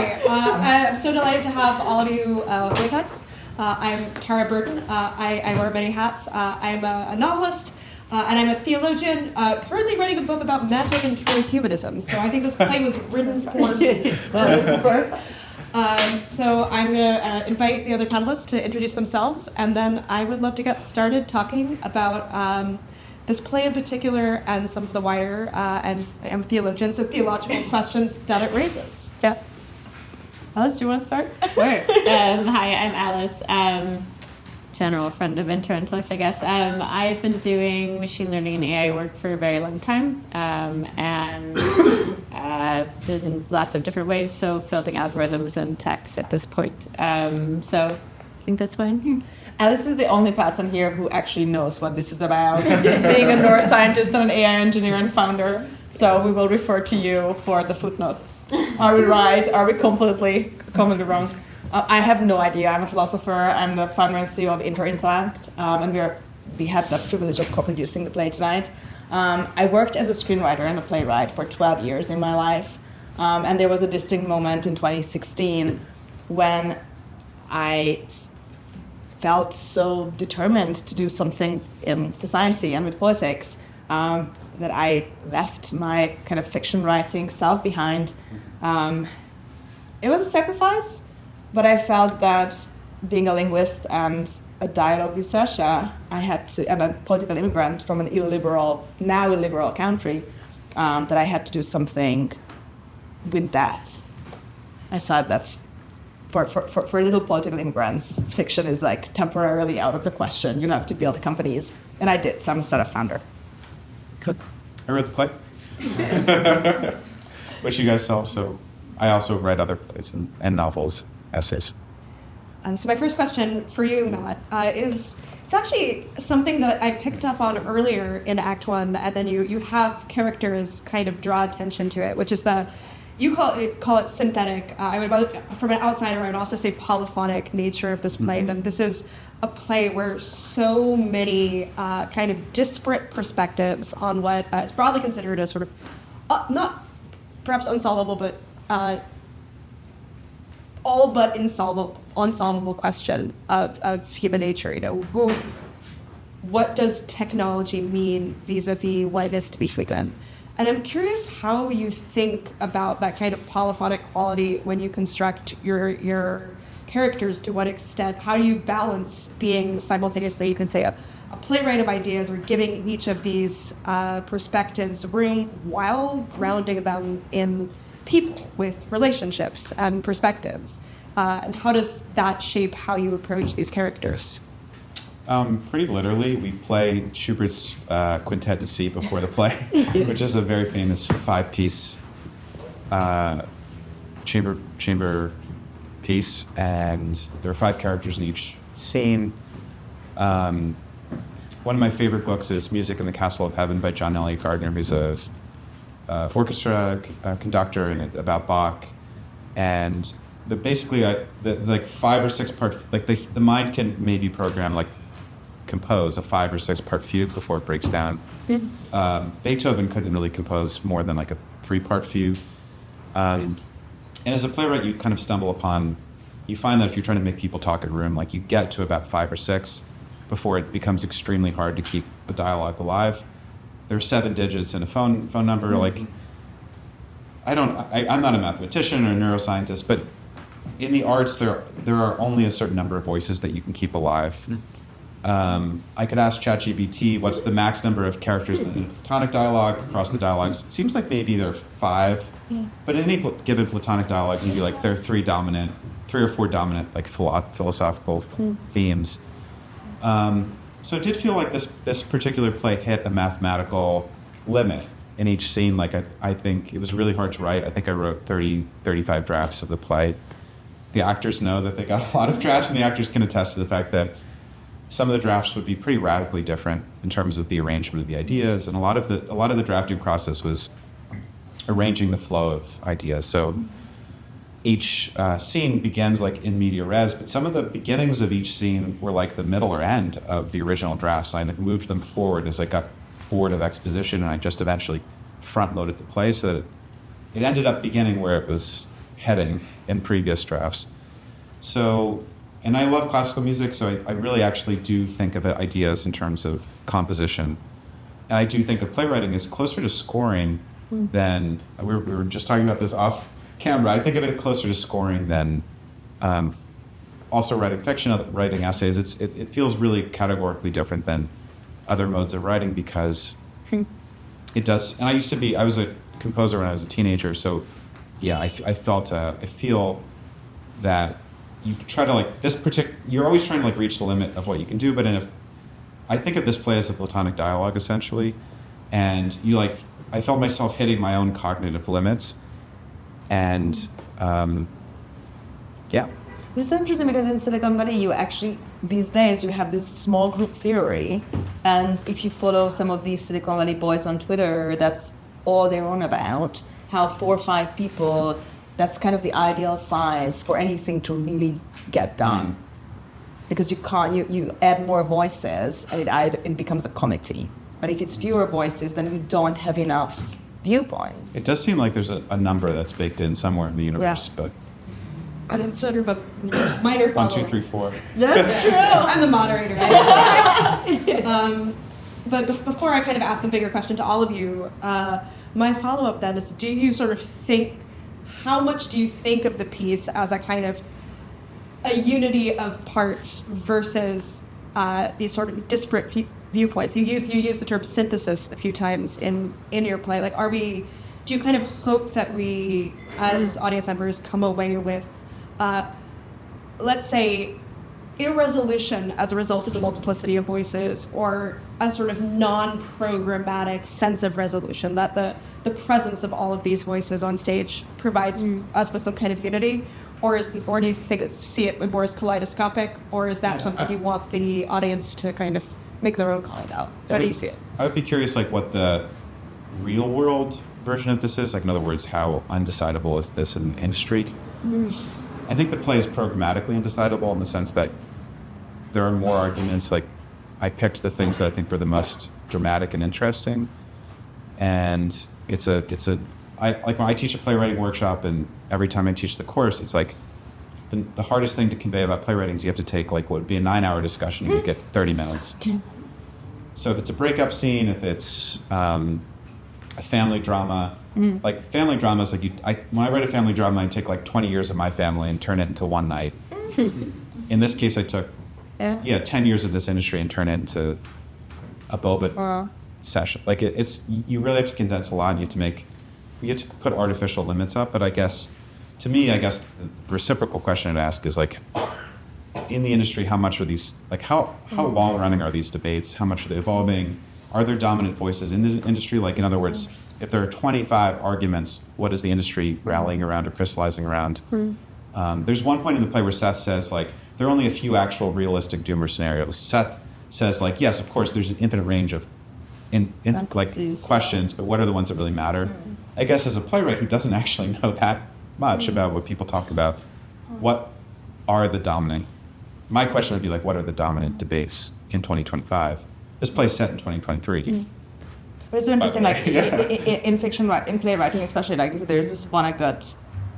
Hi, I'm so delighted to have all of you with us. I'm Tara Burton. I wear many hats. I'm a novelist, and I'm a theologian, currently writing a book about magic and transhumanism. So I think this play was written for me. So I'm going to invite the other panelists to introduce themselves, and then I would love to get started talking about this play in particular and some of the wider, and I'm a theologian, so theological questions that it raises. Yeah. Alice, do you want to start? Sure. Hi, I'm Alice. General friend of interns life, I guess. I've been doing machine learning and AI work for a very long time, and did in lots of different ways, so building algorithms and tech at this point. So I think that's why I'm here. Alice is the only person here who actually knows what this is about, being a neuroscientist and an AI engineer and founder. So we will refer to you for the footnotes. Are we right? Are we completely wrong? I have no idea. I'm a philosopher. I'm the founder and CEO of Intellect, and we had the privilege of co-producing the play tonight. I worked as a screenwriter and a playwright for 12 years in my life, and there was a distinct moment in 2016 when I felt so determined to do something in society and with politics that I left my kind of fiction writing self behind. It was a sacrifice, but I felt that being a linguist and a dialogue researcher, and a political immigrant from an now illiberal country, that I had to do something with that. I thought that's for little political immigrants, fiction is like temporarily out of the question. You have to build companies. And I did, so I'm a startup founder. I wrote the play, which you guys saw. So I also write other plays and novels, essays. So my first question for you, Matt, is it's actually something that I picked up on earlier in Act One, and then you have characters kind of draw attention to it, which is you call it synthetic. From an outsider, I would also say polyphonic nature of this play. Mm-hmm. And this is a play where so many kind of disparate perspectives on what is broadly considered a sort of not perhaps unsolvable, but all but unsolvable question of human nature. What does technology mean vis-a-vis what it is to be human? And I'm curious how you think about that kind of polyphonic quality when you construct your characters. To what extent, how do you balance being simultaneously, you can say, a playwright of ideas, or giving each of these perspectives room while grounding them in people with relationships and perspectives? And how does that shape how you approach these characters? Pretty literally, we play Schubert's Quintet to C before the play, which is a very famous 5-piece chamber piece, and there are 5 characters in each scene. One of my favorite books is Music in the Castle of Heaven by John Eliot Gardner, who's a orchestra conductor, and about Bach. And basically, the 5 or 6 part, the mind can maybe program compose a 5 or 6 part fugue before it breaks down. Beethoven couldn't really compose more than a 3-part fugue. And as a playwright, you kind of stumble upon, you find that if you're trying to make people talk in a room, you get to about 5 or 6 before it becomes extremely hard to keep the dialogue alive. There are 7 digits in a phone number. Mm-hmm. I'm not a mathematician or a neuroscientist, but in the arts, there are only a certain number of voices that you can keep alive. Mm-hmm. I could ask ChatGPT what's the max number of characters in the Platonic dialogue across the dialogues. It seems like maybe there are 5, but in any given Platonic dialogue, you'd be there are 3 or 4 dominant philosophical themes. So it did feel like this particular play hit a mathematical limit in each scene. I think it was really hard to write. I think I wrote 35 drafts of the play. The actors know that they got a lot of drafts, and the actors can attest to the fact that some of the drafts would be pretty radically different in terms of the arrangement of the ideas, and a lot of the drafting process was arranging the flow of ideas. So each scene begins in media res, but some of the beginnings of each scene were the middle or end of the original drafts. I moved them forward as I got bored of exposition, and I just eventually front-loaded the play so that it ended up beginning where it was heading in previous drafts. So, and I love classical music, so I really actually do think of ideas in terms of composition. And I do think of playwriting as closer to scoring than, we were just talking about this off camera, I think of it closer to scoring than also writing fiction, writing essays. It feels really categorically different than other modes of writing because it does, and I was a composer when I was a teenager, so yeah, I feel that you try to you're always trying to reach the limit of what you can do, but I think of this play as a Platonic dialogue essentially, and I felt myself hitting my own cognitive limits, and yeah. It's interesting because in Silicon Valley, you actually, these days, you have this small group theory. And if you follow some of these Silicon Valley boys on Twitter, that's all they're on about. How 4 or 5 people, that's kind of the ideal size for anything to really get done. Because you add more voices and it becomes a committee. But if it's fewer voices, then you don't have enough viewpoints. It does seem like there's a number that's baked in somewhere in the universe, but... And I'm sort of a minor follower. 1, 2, 3, 4. That's true. I'm the moderator. But before I kind of ask a bigger question to all of you, my follow-up then is, how much do you think of the piece as a kind of a unity of parts versus these sort of disparate viewpoints? You use the term synthesis a few times in your play. Do you kind of hope that we, as audience members, come away with let's say, irresolution as a result of the multiplicity of voices, or a sort of non-programmatic sense of resolution, that the presence of all of these voices on stage provides us with some kind of unity? Or do you see it more as kaleidoscopic, or is that something you want the audience to kind of make their own call out? How do you see it? I would be curious, what the real world version of this is. In other words, how undecidable is this in the industry? I think the play is programmatically undecidable in the sense that there are more arguments. I picked the things that I think were the most dramatic and interesting, and when I teach a playwriting workshop, and every time I teach the course, it's the hardest thing to convey about playwriting is you have to take what would be a 9-hour discussion and you get 30 minutes. So if it's a breakup scene, if it's a family drama. Family dramas, when I write a family drama, I take 20 years of my family and turn it into one night. In this case, I took 10 years of this industry and turn it into a Bobit session. You really have to condense a lot, and you have to put artificial limits up. But to me, the reciprocal question I'd ask is in the industry, how much are these, how long running are these debates? How much are they evolving? Are there dominant voices in the industry? In other words, if there are 25 arguments, what is the industry rallying around or crystallizing around? There's one point in the play where Seth says, there are only a few actual realistic doomer scenarios. Seth says, yes, of course, there's an infinite range of questions, but what are the ones that really matter? I guess as a playwright who doesn't actually know that much about what people talk about, what are the dominant? My question would be what are the dominant debates in 2025? This play's set in 2023. But it's so interesting, in fiction, in playwriting especially, there's this one I got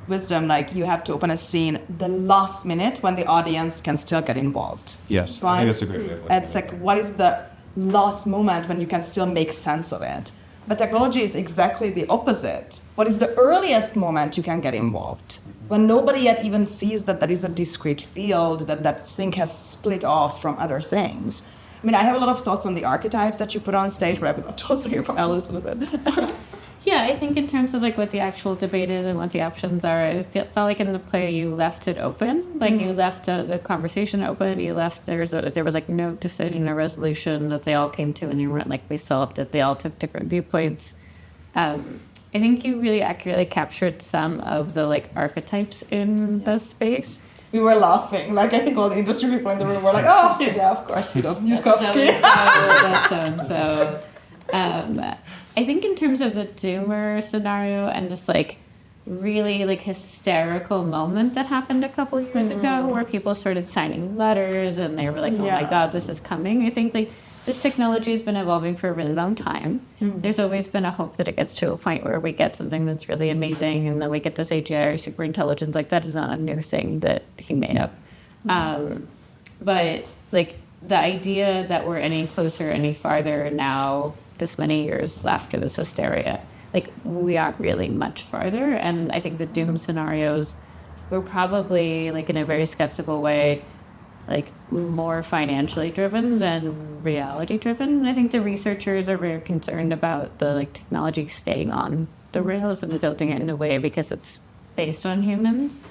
wisdom, you have to open a scene the last minute when the audience can still get involved. Yes, right? I think that's a great way of looking at it. It's what is the last moment when you can still make sense of it? But technology is exactly the opposite. What is the earliest moment you can get involved? When nobody yet even sees that there is a discrete field, that thing has split off from other things. I have a lot of thoughts on the archetypes that you put on stage, but I would also hear from Alice a little bit. Yeah, I think in terms of what the actual debate is and what the options are, it felt like in the play you left it open. You left the conversation open. You left there was no decision or resolution that they all came to, and you weren't we solved it. They all took different viewpoints. I think you really accurately captured some of the archetypes in the space. We were laughing. I think all the industry people in the room were oh, yeah, of course, Yukovsky. That's so. I think in terms of the doomer scenario and this really hysterical moment that happened a couple years ago where people started signing letters and they were oh my God, this is coming. I think this technology has been evolving for a really long time. There's always been a hope that it gets to a point where we get something that's really amazing, and then we get this AGI or super intelligence. Like, that is not a new thing that he made up. But like the idea that we're any closer, any farther now, this many years after this hysteria, like, we aren't really much farther. And I think the doom scenarios were probably, like, in a very skeptical way, like, more financially driven than reality driven. I think the researchers are very concerned about the, like, technology staying on the rails and building it in a way because it's based on humans,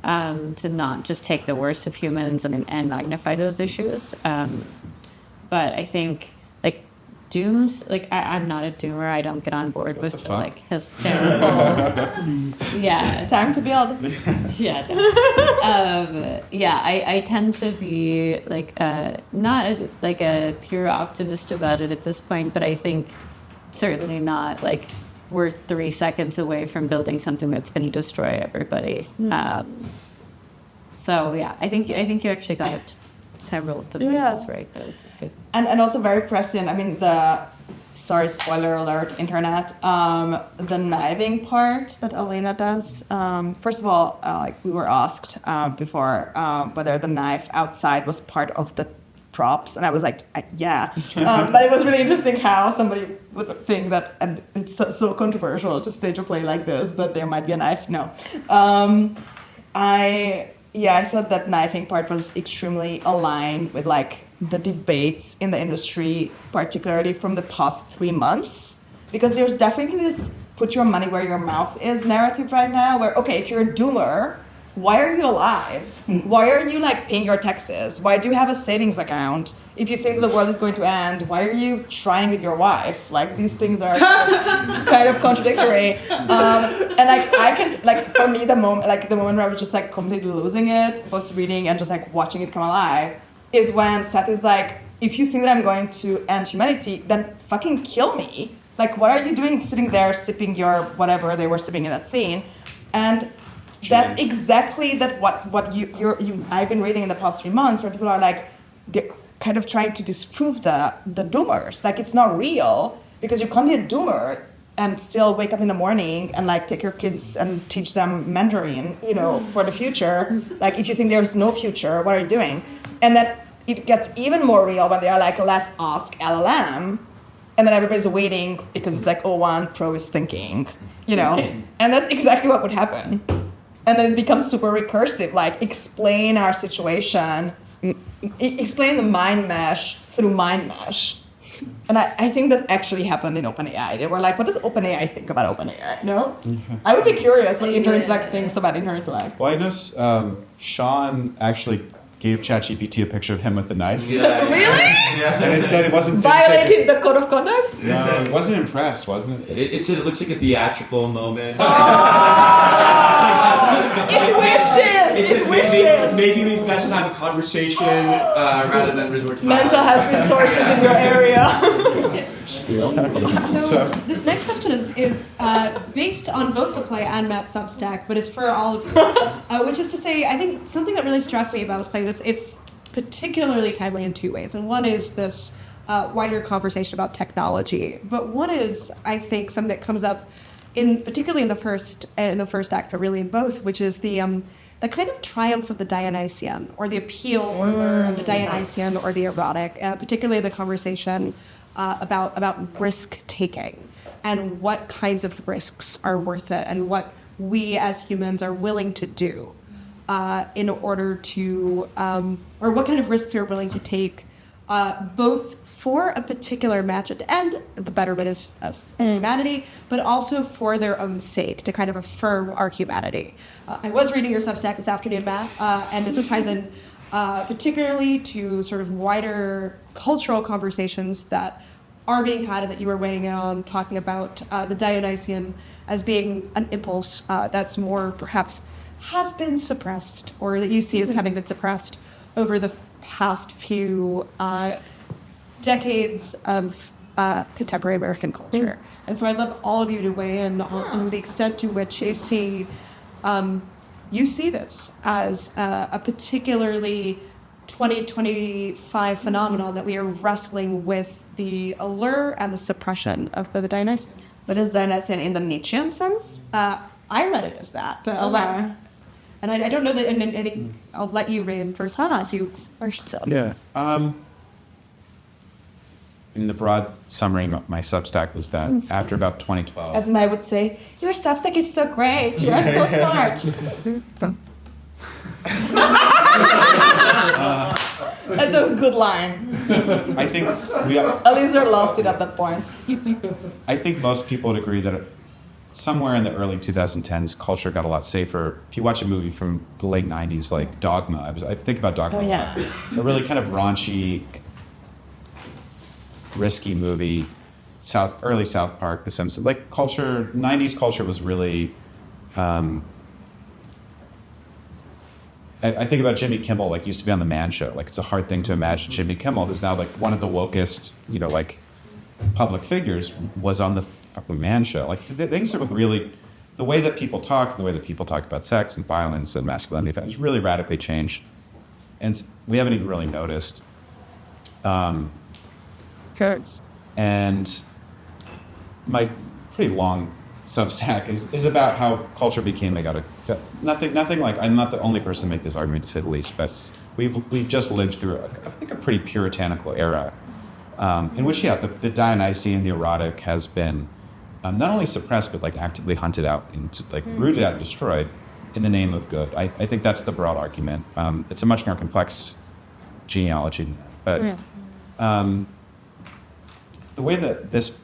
to not just take the worst of humans and magnify those issues. But I think, like, dooms, like, I'm not a doomer. I don't get on board with the, like, hysterical. Yeah. Time to build. Yeah. I tend to be, like, not like a pure optimist about it at this point, but I think certainly not, like, we're 3 seconds away from building something that's going to destroy everybody. So yeah, I think you actually got several of the reasons right. That was good. And also very prescient. I mean, sorry, spoiler alert, internet. The kniving part that Elena does. First of all, like, we were asked before whether the knife outside was part of the props, and I was like, yeah. But it was really interesting how somebody would think that, and it's so controversial to stage a play like this, that there might be a knife. No. I thought that knifing part was extremely aligned with, like, the debates in the industry, particularly from the past 3 months, because there's definitely this put your money where your mouth is narrative right now, where, okay, if you're a doomer, why are you alive? Why are you, like, paying your taxes? Why do you have a savings account? If you think the world is going to end, why are you trying with your wife? Like, these things are kind of contradictory. And, like, I can, like, for me, the moment where I was just, like, completely losing it, both reading and just, like, watching it come alive, is when Seth is like, if you think that I'm going to end humanity, then fucking kill me. Like, what are you doing sitting there sipping your whatever they were sipping in that scene? And that's exactly what I've been reading in the past 3 months, where people are like, they're kind of trying to disprove the doomers. Like, it's not real, because you can't be a doomer and still wake up in the morning and, like, take your kids and teach them Mandarin, for the future. Like, if you think there's no future, what are you doing? And then it gets even more real when they are like, let's ask LLM. And then everybody's waiting because it's like, one pro is thinking, And that's exactly what would happen. And then it becomes super recursive, like, explain our situation, explain the mind mesh through mind mesh. And I think that actually happened in OpenAI. They were like, what does OpenAI think about OpenAI? No? I would be curious what Intellect thinks about Intellect. Well, I know Sean actually gave ChatGPT a picture of him with the knife. Yeah. Really? Yeah. And it said it wasn't... Violated the code of conduct? No, it wasn't impressed, wasn't it? It said it looks like a theatrical moment. It wishes! Maybe we best have a conversation rather than resort to Mental health resources in your area. So this next question is based on both the play and Matt's Substack, but is for all of you. Which is to say, I think something that really strikes me about this play is it's particularly timely in two ways. And one is this wider conversation about technology, but one is, I think, something that comes up particularly in the first act, but really in both, which is the kind of triumph of the Dionysian, or the appeal of the Dionysian, or the erotic, particularly the conversation about risk taking and what kinds of risks are worth it, and what we as humans are willing to do in order to, or what kind of risks we're willing to take, both for a particular match and the betterment of humanity, but also for their own sake, to kind of affirm our humanity. I was reading your Substack this afternoon, Matt, and this ties in particularly to sort of wider cultural conversations that are being had and that you were weighing in on, talking about the Dionysian as being an impulse that's more perhaps has been suppressed, or that you see as having been suppressed over the past few decades of contemporary American culture. And so I'd love all of you to weigh in on the extent to which you see this as a particularly 2025 phenomenon that we are wrestling with the allure and the suppression of the Dionysian. But is Dionysian in the Nietzschean sense? I read it as that, but I'll let, and I don't know that, and I think I'll let you read first. Hold on, so you first. So. Yeah. In the broad summary, my Substack was that after about 2012. As Mai would say, your Substack is so great. You are so smart. That's a good line. I think Alistair lost it at that point. I think most people would agree that somewhere in the early 2010s, culture got a lot safer. If you watch a movie from the late 90s, like Dogma, I think about Dogma. Oh, yeah. A really kind of raunchy, risky movie. Early South Park, The Simpsons. Like culture, 90s culture was really. I think about Jimmy Kimmel, like used to be on the Man Show. Like it's a hard thing to imagine Jimmy Kimmel, who's now like one of the wokest, like public figures, was on the fucking Man Show. Like things are really, the way that people talk, the way that people talk about sex and violence and masculinity, has really radically changed, and we haven't even really noticed. And my pretty long Substack is about how culture became nothing like, I'm not the only person to make this argument, to say the least, but we've just lived through I think a pretty puritanical era in which the Dionysian, the erotic, has been not only suppressed but like actively hunted out and like rooted out and destroyed in the name of good. I think that's the broad argument. It's a much more complex genealogy, but the way that this,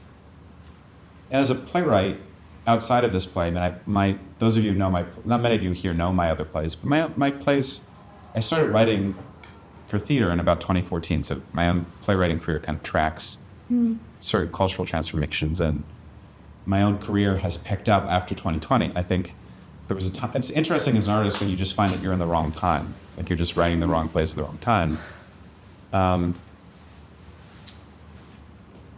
as a playwright, outside of this play, those of you who know not many of you here know my other plays, but my plays, I started writing for theater in about 2014, so my own playwriting career kind of tracks certain cultural transformations, and my own career has picked up after 2020. I think there was a time, it's interesting as an artist when you just find that you're in the wrong time, like you're just writing the wrong place at the wrong time.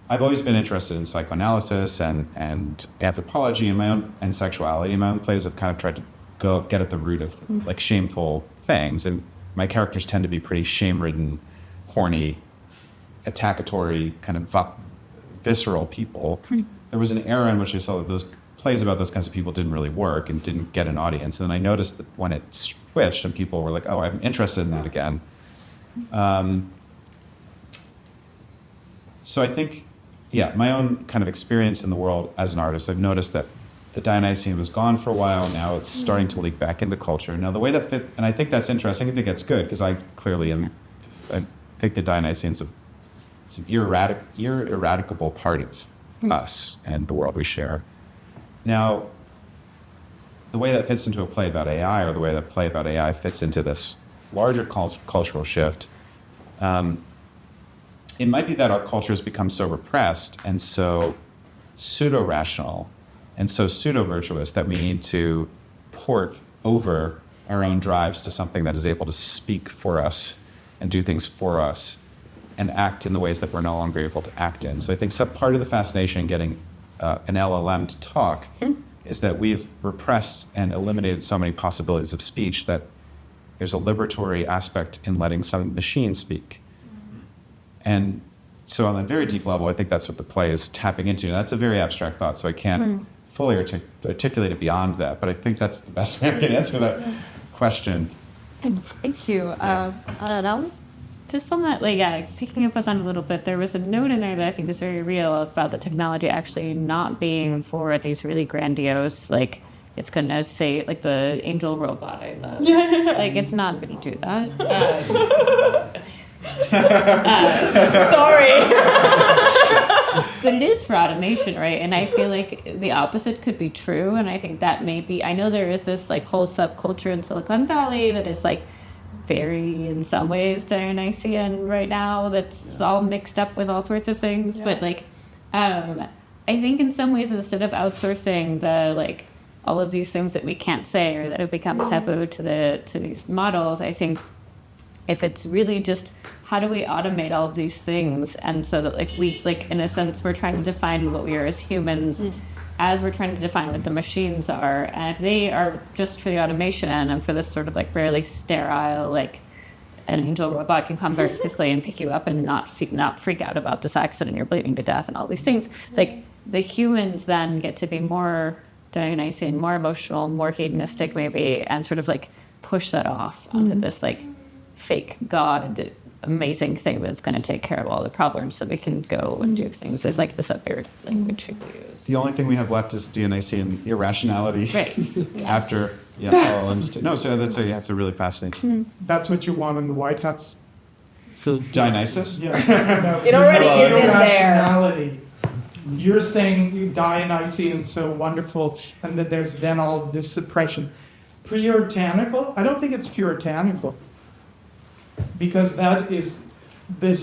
I've always been interested in psychoanalysis and anthropology and sexuality. And my own plays have kind of tried to get at the root of like shameful things. And my characters tend to be pretty shame-ridden, horny, attackatory, kind of visceral people. There was an era in which I saw that those plays about those kinds of people didn't really work and didn't get an audience. And then I noticed that when it switched and people were like, oh, I'm interested in that again. So I think, my own kind of experience in the world as an artist, I've noticed that the Dionysian was gone for a while. Now it's starting to leak back into culture. Now the way that fit, and I think that's interesting. I think that's good because I clearly I think the Dionysian's it's an ineradicable part of us and the world we share. Now, the way that fits into a play about AI, or the way that play about AI fits into this larger cultural shift, it might be that our culture has become so repressed and so pseudo-rational and so pseudo-virtuous that we need to port over our own drives to something that is able to speak for us and do things for us and act in the ways that we're no longer able to act in. So I think part of the fascination in getting an LLM to talk is that we've repressed and eliminated so many possibilities of speech that there's a liberatory aspect in letting some machine speak. And so on a very deep level, I think that's what the play is tapping into. That's a very abstract thought, so I can't fully articulate it beyond that, but I think that's the best way I can answer that question. Thank you. Alice? Just on that, picking up on a little bit, there was a note in there that I think is very real about the technology actually not being for these really grandiose, it's going to say, the angel robot I love. It's not going to do that. Sorry. But it is for automation, right? And I feel like the opposite could be true. And I think that I know there is this whole subculture in Silicon Valley that is very, in some ways, Dionysian right now. That's all mixed up with all sorts of things. Yeah. But I think in some ways, instead of outsourcing the all of these things that we can't say or that have become taboo to these models, I think if it's really just how do we automate all of these things, and so that we in a sense we're trying to define what we are as humans as we're trying to define what the machines are, and if they are just for the automation and for this sort of fairly sterile an angel robot can come vertically and pick you up and not freak out about this accident, you're bleeding to death and all these things. Like the humans then get to be more Dionysian, more emotional, more hedonistic maybe, and sort of like push that off onto this like fake god amazing thing that's going to take care of all the problems so we can go and do things. There's like this other language we use. The only thing we have left is Dionysian irrationality. Right. After LLMs. No, so that's a really fascinating. That's what you want in the White House. Dionysus? Yeah. No, It already is in there. irrationality. You're saying Dionysian so wonderful, and that there's then all this suppression. Puritanical? I don't think it's puritanical. Because that is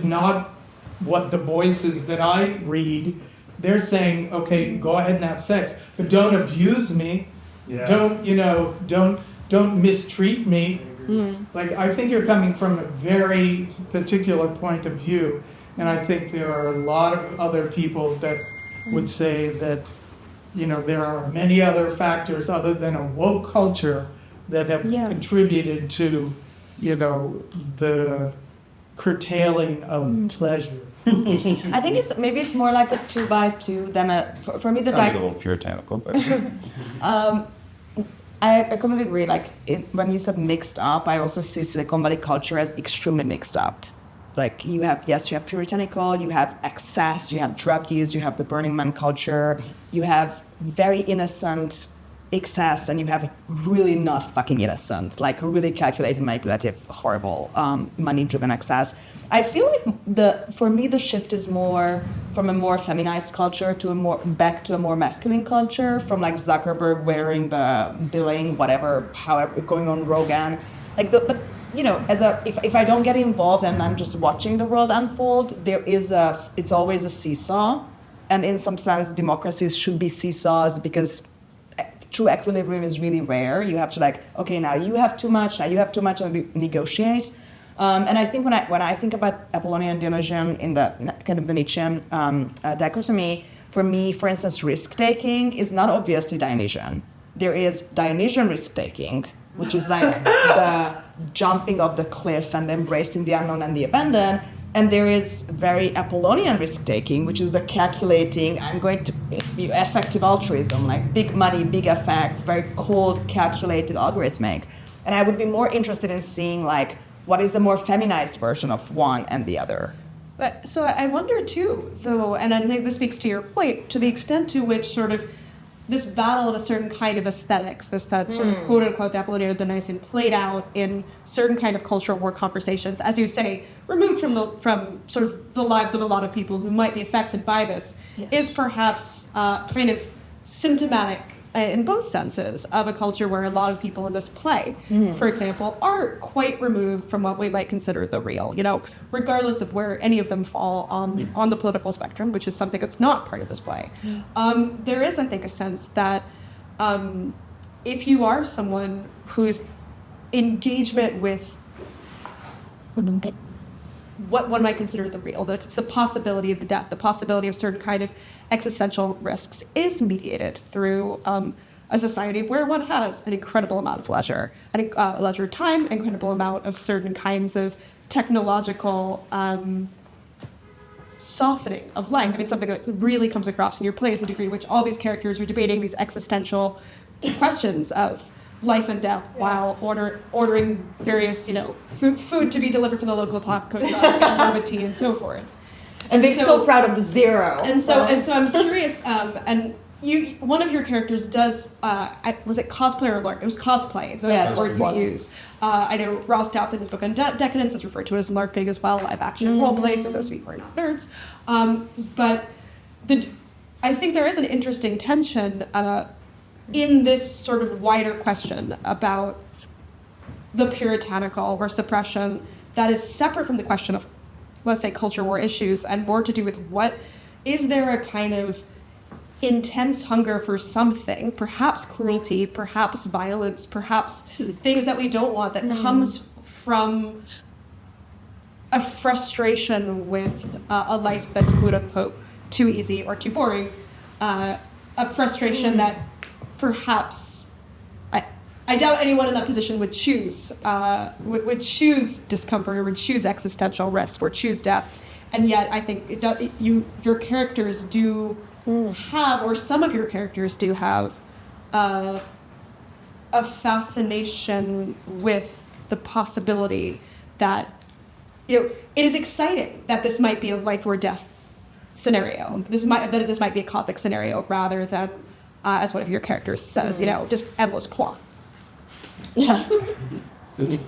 not what the voices that I read. They're saying, okay, go ahead and have sex, but don't abuse me. Yeah. Don't mistreat me. Like, I think you're coming from a very particular point of view. And I think there are a lot of other people that would say that, there are many other factors other than a woke culture that have contributed to, the curtailing of pleasure. I think it's more like a 2x2 than for me the Sounds a little puritanical, but I completely agree. Like when you said mixed up, I also see Silicon Valley culture as extremely mixed up. Like you have puritanical, you have excess, you have drug use, you have the Burning Man culture, you have very innocent excess, and you have really not fucking innocent, like really calculated, manipulative, horrible, money-driven excess. I feel like for me the shift is more from a more feminized culture to back to a more masculine culture, from like Zuckerberg wearing the billing, whatever, however, going on Rogan, like if I don't get involved and I'm just watching the world unfold, it's always a seesaw, and in some sense democracies should be seesaws because true equilibrium is really rare. You have to okay, now you have too much, now you have too much, and we negotiate. And I think when I think about Apollonian and Dionysian in the kind of the Nietzschean dichotomy, for me, for instance, risk-taking is not obviously Dionysian. There is Dionysian risk-taking, which is like the jumping off the cliff and embracing the unknown and the abandon. And there is very Apollonian risk-taking, which is the calculating, I'm going to be effective altruism, like big money, big effect, very cold, calculated, algorithmic. And I would be more interested in seeing like what is a more feminized version of one and the other. But so I wonder too, though, and I think this speaks to your point, to the extent to which sort of this battle of a certain kind of aesthetics, that sort of quote unquote Apollonian Dionysian played out in certain kind of cultural war conversations, as you say, removed from sort of the lives of a lot of people who might be affected by this, is perhaps kind of symptomatic in both senses of a culture where a lot of people in this play, for example, are quite removed from what we might consider the real, regardless of where any of them fall on the political spectrum, which is something that's not part of this play. There is, I think, a sense that if you are someone whose engagement with what one might consider the real, it's the possibility of the death, the possibility of certain kind of existential risks, is mediated through a society where one has an incredible amount of leisure, leisure time, incredible amount of certain kinds of technological softening of life. I mean, something that really comes across in your play is the degree to which all these characters are debating these existential questions of life and death while ordering various, food to be delivered from the local taco truck and tea and so forth. And being so proud of the zero. And so I'm curious, and one of your characters does, was it cosplay or LARP? It was cosplay, the word you use. I know Ross Douth in his book on Decadence is referred to as LARPing as well, live action roleplay, for those of you who are not nerds. But I think there is an interesting tension in this sort of wider question about the puritanical or suppression that is separate from the question of, let's say, culture war issues, and more to do with is there a kind of intense hunger for something, perhaps cruelty, perhaps violence, perhaps things that we don't want, that comes from a frustration with a life that's quote unquote too easy or too boring, a frustration that perhaps, I I doubt anyone in that position would choose discomfort or would choose existential risk or choose death. And yet, I think your characters do have, or some of your characters do have, a fascination with the possibility that, it is exciting that this might be a life or death scenario. This might be a cosmic scenario rather than, as one of your characters says, just endless plot. Yeah.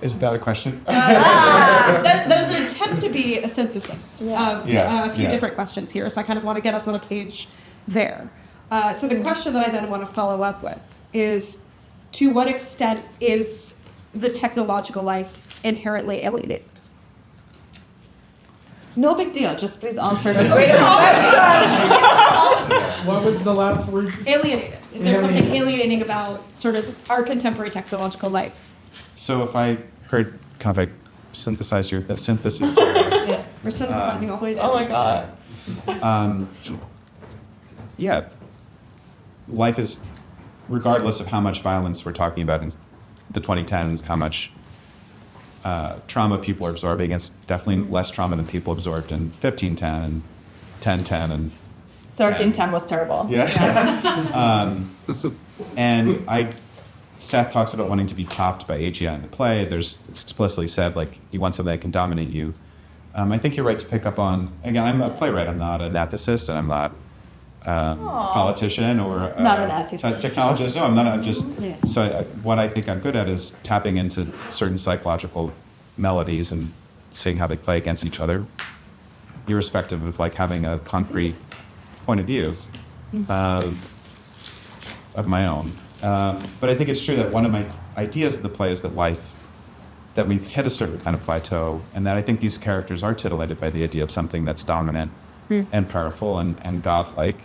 Is that a question? That is an attempt to be a synthesis of a few Yeah. different questions here. So I kind of want to get us on a page there. So the question that I then want to follow up with is, to what extent is the technological life inherently alienated? No big deal. Just please answer the greatest question. What was the last word? Alienated. Is there something alienating about sort of our contemporary technological life? So if I heard kind of like synthesize the synthesis. Yeah, we're synthesizing all the way down. Oh my god. Yeah, life is, regardless of how much violence we're talking about in the 2010s, how much trauma people are absorbing, it's definitely less trauma than people absorbed in 1510 and 1010 and 1310 was terrible. yeah. And Seth talks about wanting to be topped by AGI in the play. It's explicitly said, like, you want something that can dominate you. I think you're right to pick up on, again, I'm a playwright, I'm not an ethicist, and I'm not a politician or Not an ethicist. technologist. No, I'm not. I'm just, what I think I'm good at is tapping into certain psychological melodies and seeing how they play against each other, irrespective of like having a concrete point of view of my own. But I think it's true that one of my ideas of the play is that we've hit a certain kind of plateau, and that I think these characters are titillated by the idea of something that's dominant and powerful and godlike,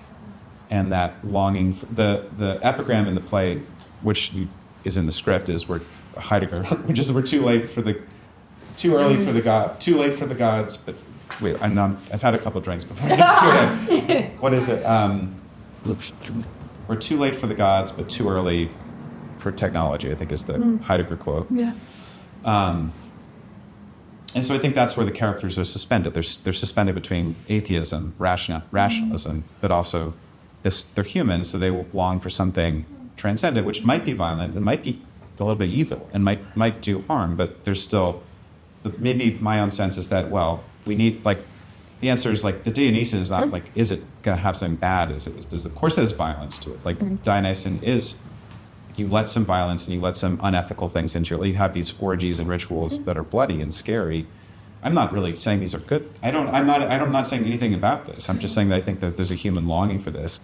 and that longing for the epigram in the play, which is in the script, is where Heidegger, which is we're too late for the gods, but wait, I've had a couple of drinks before. What is it? We're too late for the gods, but too early for technology, I think is the Heidegger quote. Yeah. And so I think that's where the characters are suspended. They're suspended between atheism, rationalism, but also they're human, so they will long for something transcendent, which might be violent, and might be a little bit evil, and might do harm, but there's still, maybe my own sense is that, well, we need, like, the answer is, like, the Dionysian is not, like, is it going to have something bad? Of course there's violence to it. Like, Dionysian is, you let some violence and you let some unethical things into your life. You have these orgies and rituals that are bloody and scary. I'm not really saying these are good. I'm not saying anything about this. I'm just saying that I think that there's a human longing for this.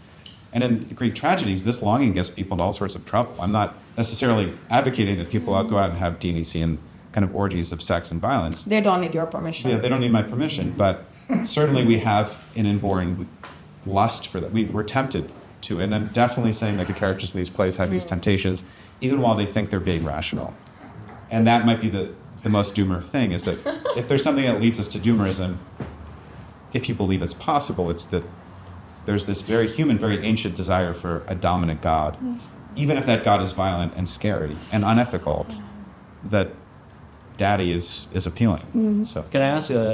And in the Greek tragedies, this longing gets people into all sorts of trouble. I'm not necessarily advocating that people go out and have Dionysian kind of orgies of sex and violence. They don't need your permission. Yeah, they don't need my permission, but certainly we have an inborn lust for that. We're tempted to, and I'm definitely saying that the characters in these plays have these temptations, even while they think they're being rational. And that might be the most doomer thing, is that if there's something that leads us to doomerism, if you believe it's possible, it's that there's this very human, very ancient desire for a dominant God, even if that God is violent and scary and unethical, that daddy is appealing. So Can I ask a?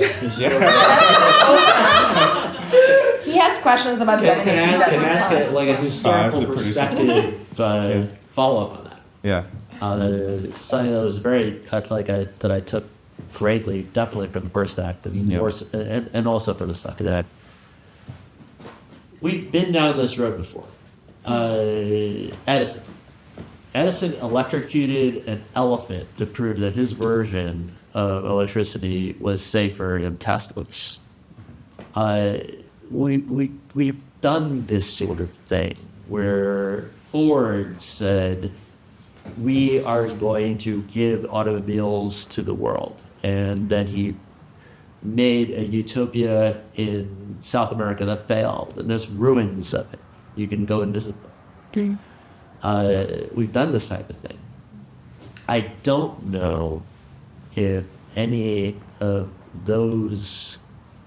He has questions about dominating. Can I ask it like a historical the producer. perspective follow-up on that? yeah. Something that was very that I took greatly, definitely from the first act, and also from the second act. We've been down this road before. Edison electrocuted an elephant to prove that his version of electricity was safer than Tesla's. We've done this sort of thing where Ford said, we are going to give automobiles to the world. And then he made a utopia in South America that failed, and there's ruins of it. You can go and visit them. We've done this type of thing. I don't know if any of those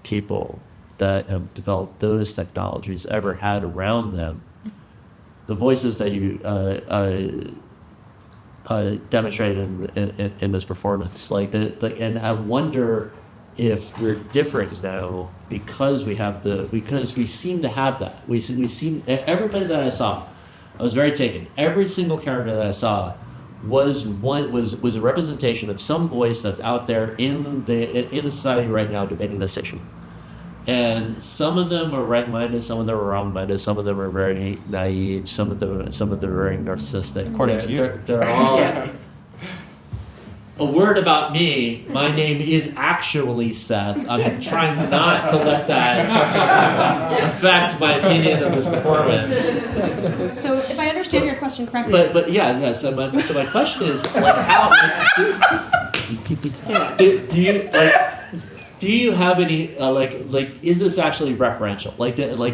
people that have developed those technologies ever had around them the voices that you demonstrated in this performance. And I wonder if we're different now because we seem to have that. We seem, everybody that I saw, I was very taken. Every single character that I saw was a representation of some voice that's out there in the society right now debating this issue. And some of them are right-minded, some of them are wrong-minded, some of them are very naive, some of them are very narcissistic. According to you. They're all... A word about me, my name is actually Seth. I'm trying not to let that affect my opinion of this performance. So if I understand your question correctly, But yeah. So my question is, like, how do you have any is this actually referential?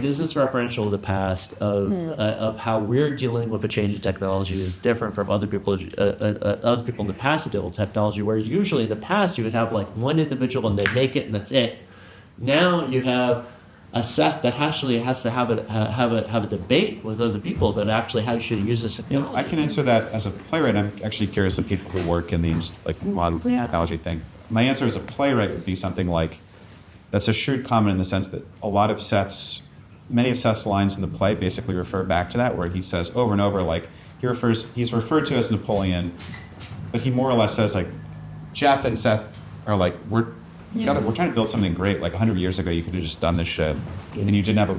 Is this referential to the past of how we're dealing with a change in technology is different from other people in the past who deal with technology, where usually in the past you would have like one individual and they make it and that's it. Now you have a Seth that actually has to have a debate with other people about actually how you should use this technology. I can answer that as a playwright. I'm actually curious of people who work in the modern technology thing. My answer as a playwright would be something like, that's a shrewd comment in the sense that many of Seth's lines in the play basically refer back to that, where he says over and over, like, he's referred to as Napoleon, but he more or less says, like, Jeff and Seth are like, we're trying to build something great. Like 100 years ago, you could have just done this shit, and you didn't have a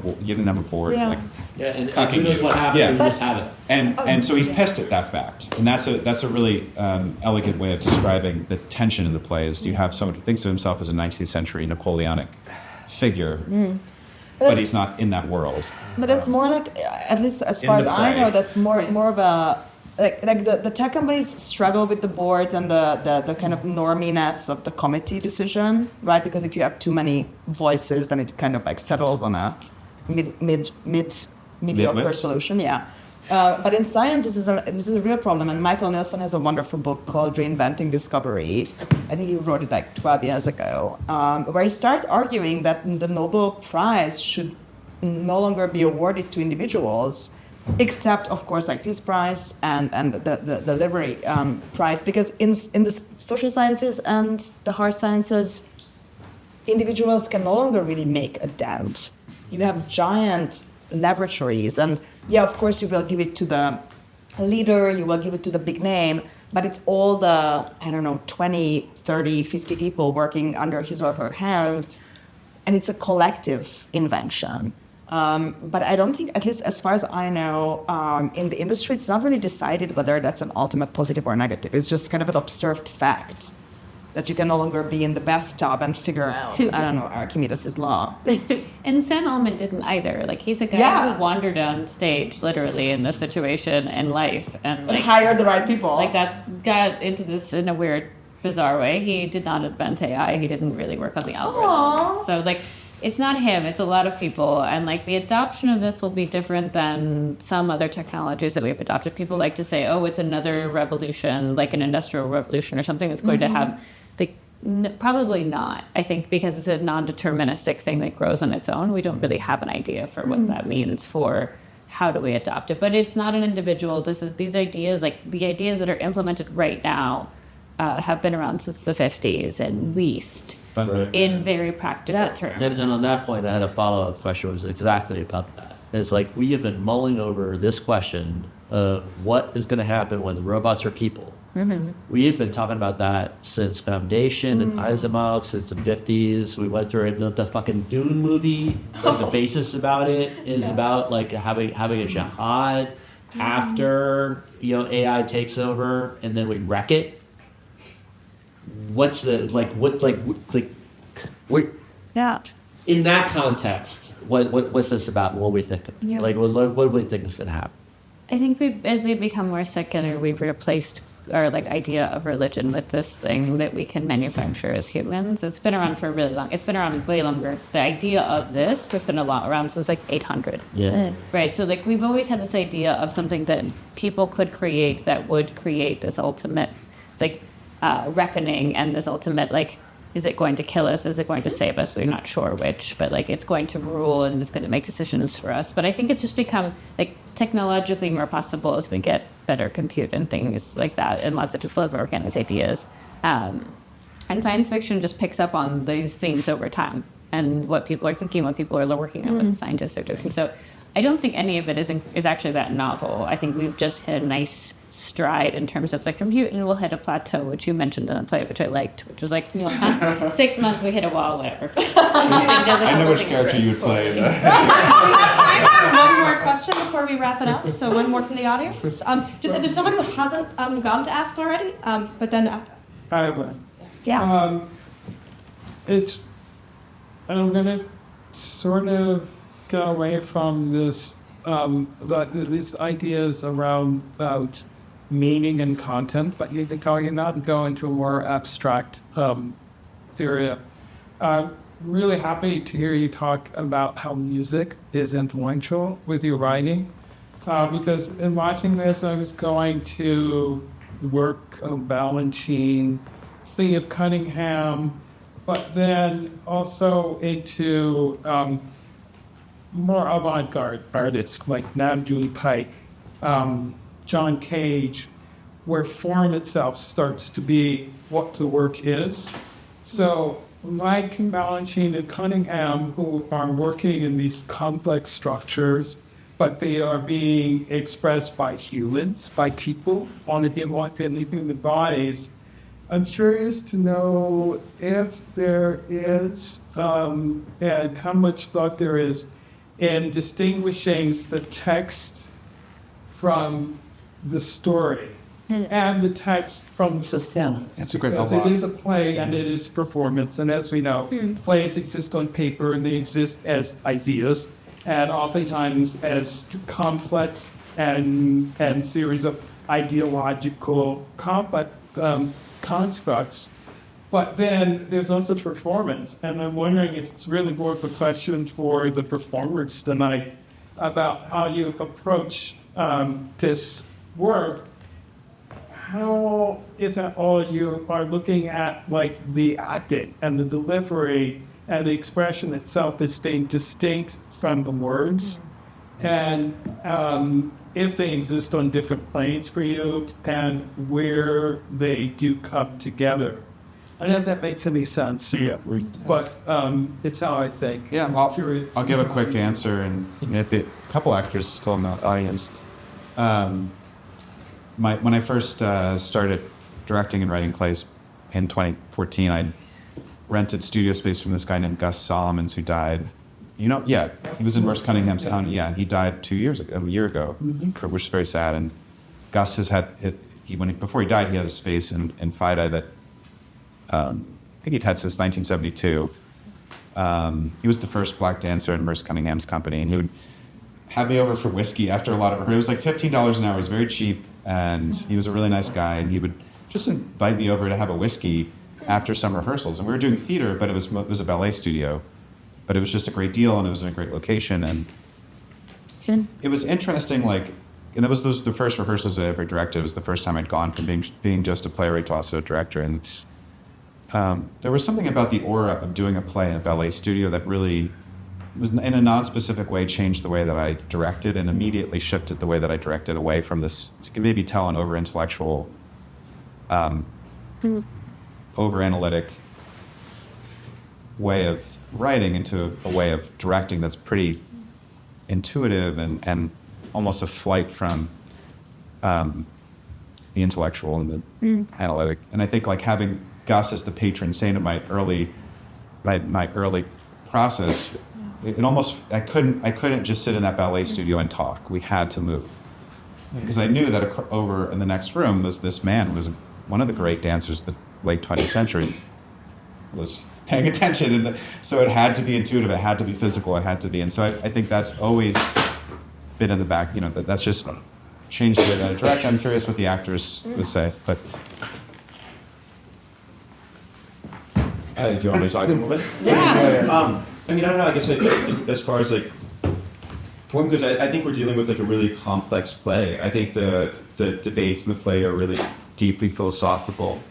board. Yeah. Like, and who knows what happens when you just have it. And so he's pissed at that fact, and that's a really elegant way of describing the tension in the play. Is you have someone who thinks of himself as a 19th century Napoleonic figure, but he's not in that world. But that's more like, at least as far as I know, that's more of a like the tech companies struggle with the boards and the kind of norminess of the committee decision, right? Because if you have too many voices, then it kind of like settles on a mediocre solution. Yeah. But in science, this is a real problem. And Michael Nielsen has a wonderful book called Reinventing Discovery. I think he wrote it like 12 years ago, where he starts arguing that the Nobel Prize should no longer be awarded to individuals, except, of course, like Peace Prize and the Literary Prize, because in the social sciences and the hard sciences, individuals can no longer really make a dent. You have giant laboratories, and yeah, of course, you will give it to the leader, you will give it to the big name, but it's all the, 20, 30, 50 people working under his or her hand, and it's a collective invention. But I don't think, at least as far as I know, in the industry, it's not really decided whether that's an ultimate positive or negative. It's just kind of an observed fact that you can no longer be in the bathtub and figure out, Archimedes' law. And Sam Altman didn't either. Like, he's a guy who wandered on stage, literally, in this situation in life. And like, hired the right people. Like, got into this in a weird, bizarre way. He did not invent AI. He didn't really work on the algorithms. So, like, it's not him, it's a lot of people. And like the adoption of this will be different than some other technologies that we've adopted. People like to say, oh, it's another revolution, like an industrial revolution or something that's going to have, probably not, I think, because it's a non-deterministic thing that grows on its own. We don't really have an idea for what that means for how do we adopt it. But it's not an individual. These ideas, like the ideas that are implemented right now, have been around since the 50s at least. In very practical terms. And on that point, I had a follow-up question, was exactly about that. It's like, we have been mulling over this question of what is going to happen when the robots are people. Mm-hmm. We've been talking about that since Foundation and Asimov, since the 50s. We went through it, the fucking Dune movie. The basis about it is about like having a jihad after AI takes over, and then we wreck it. What's the in that context? What's this about? What we think? Yeah. Like, what do we think is going to happen? I think as we've become more secular, we've replaced our idea of religion with this thing that we can manufacture as humans. It's been around for really long. It's been around way longer. The idea of this has been around since 800. Yeah. Right. So we've always had this idea of something that people could create that would create this ultimate reckoning and this ultimate is it going to kill us? Is it going to save us? We're not sure which, but it's going to rule and it's going to make decisions for us. But I think it's just become technologically more possible as we get better compute and things like that, and lots of people have organized ideas. And science fiction just picks up on these things over time and what people are thinking, what people are working on, what the scientists are doing. So I don't think any of it is actually that novel. I think we've just hit a nice stride in terms of the compute, and we'll hit a plateau, which you mentioned in the play, which I liked, which was like, 6 months, we hit a wall, whatever. I know which character you would play. One more question before we wrap it up. So one more from the audience. Just if there's someone who hasn't gone to ask already, but then I will. yeah. I'm gonna sort of go away from this, these ideas around about meaning and content, but you can not go into a more abstract theory. I'm really happy to hear you talk about how music is influential with your writing, because in watching this, I was going to the work of Balanchine, thinking of Cunningham, but then also into more avant-garde artists like Nabdul Pike, John Cage, where form itself starts to be what the work is. So like Balanchine and Cunningham, who are working in these complex structures, but they are being expressed by humans, by people on the human bodies. I'm curious to know if there is, and how much thought there is in distinguishing the text from the story and the text from the film. That's a great Because it is a play and it is performance, and as we know, plays exist on paper and they exist as ideas, and oftentimes as complex and series of ideological constructs. But then there's also performance, and I'm wondering if it's really more of a question for the performers tonight about how you approach this work. How, if at all, you are looking at like the acting and the delivery and the expression itself as being distinct from the words, and if they exist on different planes for you, and where they do come together. I don't know if that makes any sense. Yeah. But it's how I think. Yeah, I'll give a quick answer, and if a couple actors still in the audience. When I first started directing and writing plays in 2014, I rented studio space from this guy named Gus Solomons, who died. He was in Merce Cunningham's County. Yeah, he died a year ago, which is very sad. And Gus has had before he died, he had a space in FIDA that I think he'd had since 1972. He was the first black dancer in Merce Cunningham's company, and he would have me over for whiskey after a lot of. It was like $15 an hour. It was very cheap, and he was a really nice guy. And he would just invite me over to have a whiskey after some rehearsals. And we were doing theater, but it was a ballet studio. But it was just a great deal, and it was in a great location, and it was interesting. And that was the first rehearsals I ever directed. It was the first time I'd gone from being just a playwright to also a director, and there was something about the aura of doing a play in a ballet studio that really was, in a non-specific way, changed the way that I directed, and immediately shifted the way that I directed away from this. You can maybe tell an over-intellectual, over-analytic way of writing into a way of directing that's pretty intuitive and almost a flight from the intellectual and the analytic. And I think having Gus as the patron saint of my early process, I couldn't just sit in that ballet studio and talk. We had to move, because I knew that over in the next room was this man who was one of the great dancers of the late 20th century, was paying attention, and so it had to be intuitive, it had to be physical, it had to be, and so I think that's always been in the back. That's just changed the way that I direct. I'm curious what the actors would say, but. Do you want me to talk a little bit? Yeah. I don't know. I guess as far as form goes, I think we're dealing with a really complex play. I think the debates in the play are really deeply philosophical.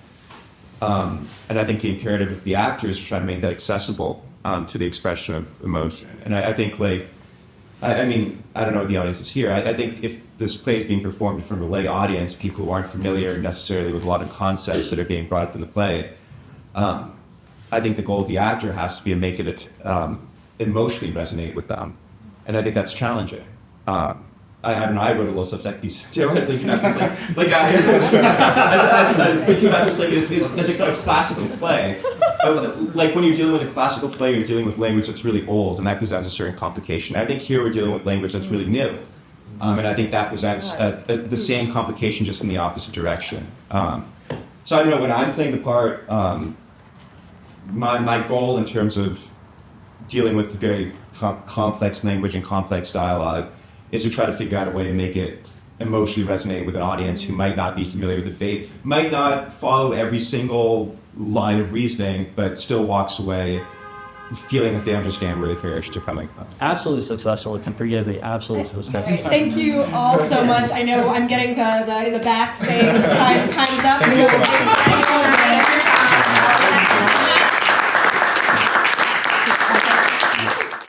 And I think the imperative of the actors is trying to make that accessible to the expression of emotion. And I think I mean, I don't know what the audience is here. I think if this play is being performed in front of a lay audience, people who aren't familiar necessarily with a lot of concepts that are being brought up in the play, I think the goal of the actor has to be to make it emotionally resonate with them. And I think that's challenging. I don't know, I wrote a little subject piece too. I was thinking about this, I was thinking about this as a classical play. Like when you're dealing with a classical play, you're dealing with language that's really old, and that presents a certain complication. I think here we're dealing with language that's really new. And I think that presents the same complication, just in the opposite direction. So I don't know, when I'm playing the part, my goal in terms of dealing with very complex language and complex dialogue is to try to figure out a way to make it emotionally resonate with an audience who might not be familiar with the faith, might not follow every single line of reasoning, but still walks away feeling that they understand where the characters are coming from. Absolutely successful. It can forgive me. Absolutely successful. Thank you all so much. I know I'm getting the back saying time's up. Thank you so much.